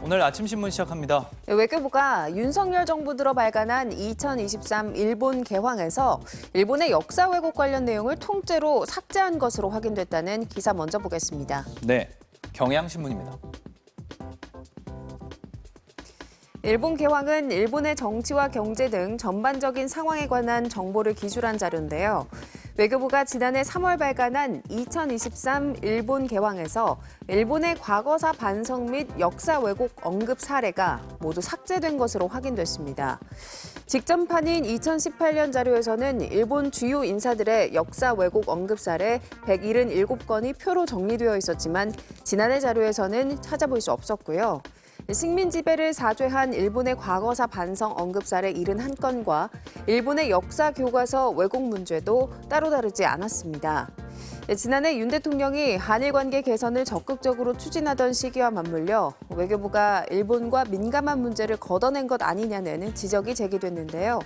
오늘 아침 신문 시작합니다. 외교부가 윤석열 정부 들어 발간한 2023 일본 개황에서 일본의 역사 왜곡 관련 내용을 통째로 삭제한 것으로 확인됐다는 기사 먼저 보겠습니다. 네, 경향신문입니다. 일본 개황은 일본의 정치와 경제 등 전반적인 상황에 관한 정보를 기술한 자료인데요. 외교부가 지난해 3월 발간한 2023 일본 개황에서 일본의 과거사 반성 및 역사 왜곡 언급 사례가 모두 삭제된 것으로 확인됐습니다. 직전판인 2018년 자료에서는 일본 주요 인사들의 역사 왜곡 언급 사례 177건이 표로 정리되어 있었지만 지난해 자료에서는 찾아볼 수 없었고요. 식민 지배를 사죄한 일본의 과거사 반성 언급 사례 71건과 일본의 역사 교과서 왜곡 문제도 따로 다르지 않았습니다. 지난해 윤 대통령이 한일 관계 개선을 적극적으로 추진하던 시기와 맞물려 외교부가 일본과 민감한 문제를 걷어낸 것 아니냐는 지적이 제기됐는데요.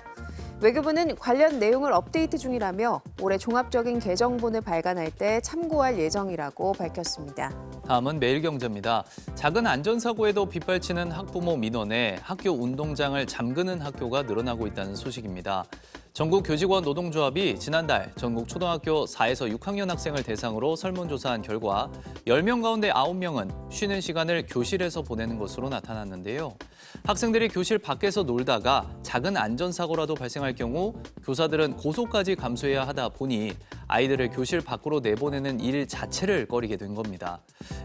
외교부는 관련 내용을 업데이트 중이라며 올해 종합적인 개정본을 발간할 때 참고할 예정이라고 밝혔습니다. 다음은 매일경제입니다. 작은 안전사고에도 빗발치는 학부모 민원에 학교 운동장을 잠그는 학교가 늘어나고 있다는 소식입니다. 전국 교직원 노동조합이 지난달 전국 초등학교 4에서 6학년 학생을 대상으로 설문조사한 결과 10명 가운데 9명은 쉬는 시간을 교실에서 보내는 것으로 나타났는데요. 학생들이 교실 밖에서 놀다가 작은 안전사고라도 발생할 경우 교사들은 고소까지 감수해야 하다 보니 아이들을 교실 밖으로 내보내는 일 자체를 꺼리게 된 겁니다.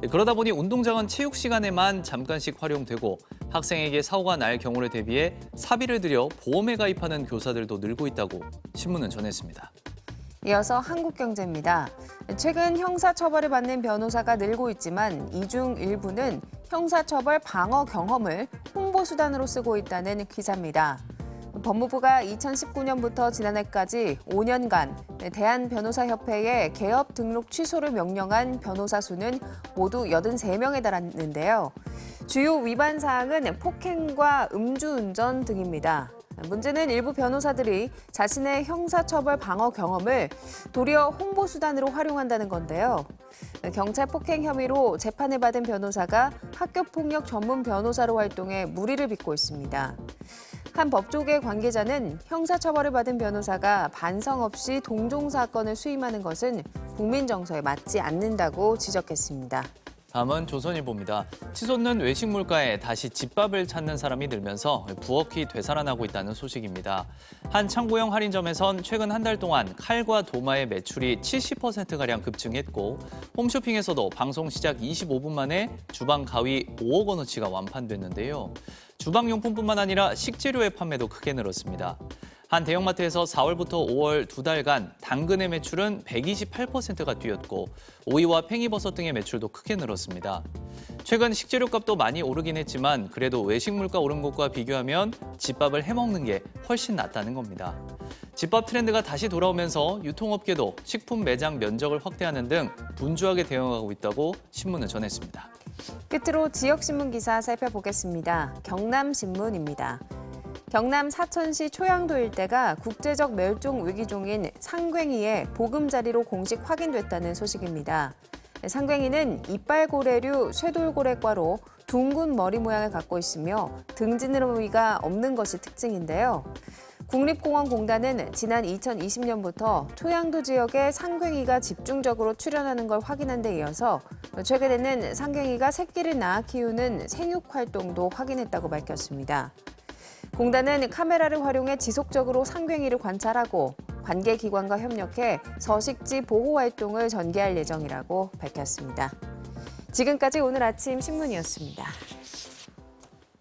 그러다 보니 운동장은 체육 시간에만 잠깐씩 활용되고 학생에게 사고가 날 경우를 대비해 사비를 들여 보험에 가입하는 교사들도 늘고 있다고 신문은 전했습니다. 이어서 한국경제입니다. 최근 형사처벌을 받는 변호사가 늘고 있지만 이 중 일부는 형사처벌 방어 경험을 홍보수단으로 쓰고 있다는 기사입니다. 법무부가 2019년부터 지난해까지 5년간 대한변호사협회에 개업 등록 취소를 명령한 변호사 수는 모두 83명에 달했는데요. 주요 위반 사항은 폭행과 음주운전 등입니다. 문제는 일부 변호사들이 자신의 형사처벌 방어 경험을 도리어 홍보수단으로 활용한다는 건데요. 경찰 폭행 혐의로 재판을 받은 변호사가 학교폭력 전문 변호사로 활동해 물의를 빚고 있습니다. 한 법조계 관계자는 형사처벌을 받은 변호사가 반성 없이 동종 사건을 수임하는 것은 국민 정서에 맞지 않는다고 지적했습니다. 다음은 조선일보입니다. 치솟는 외식 물가에 다시 집밥을 찾는 사람이 늘면서 부엌이 되살아나고 있다는 소식입니다. 한 창고형 할인점에선 최근 한 달 동안 칼과 도마의 매출이 70%가량 급증했고 홈쇼핑에서도 방송 시작 25분 만에 주방 가위 5억 원어치가 완판됐는데요. 주방용품뿐만 아니라 식재료의 판매도 크게 늘었습니다. 한 대형마트에서 4월부터 5월 두 달간 당근의 매출은 128%가 뛰었고 오이와 팽이버섯 등의 매출도 크게 늘었습니다. 최근 식재료 값도 많이 오르긴 했지만 그래도 외식 물가 오른 것과 비교하면 집밥을 해먹는 게 훨씬 낫다는 겁니다. 집밥 트렌드가 다시 돌아오면서 유통업계도 식품 매장 면적을 확대하는 등 분주하게 대응하고 있다고 신문은 전했습니다. 끝으로 지역신문 기사 살펴보겠습니다. 경남신문입니다. 경남 사천시 초양도 일대가 국제적 멸종 위기종인 상괭이의 보금자리로 공식 확인됐다는 소식입니다. 상괭이는 이빨고래류 쇠돌고래과로 둥근 머리 모양을 갖고 있으며 등지느러미가 없는 것이 특징인데요. 국립공원공단은 지난 2020년부터 초양도 지역에 상괭이가 집중적으로 출현하는 걸 확인한 데 이어서 최근에는 상괭이가 새끼를 낳아 키우는 생육 활동도 확인했다고 밝혔습니다. 공단은 카메라를 활용해 지속적으로 상괭이를 관찰하고 관계기관과 협력해 서식지 보호 활동을 전개할 예정이라고 밝혔습니다. 지금까지 오늘 아침 신문이었습니다.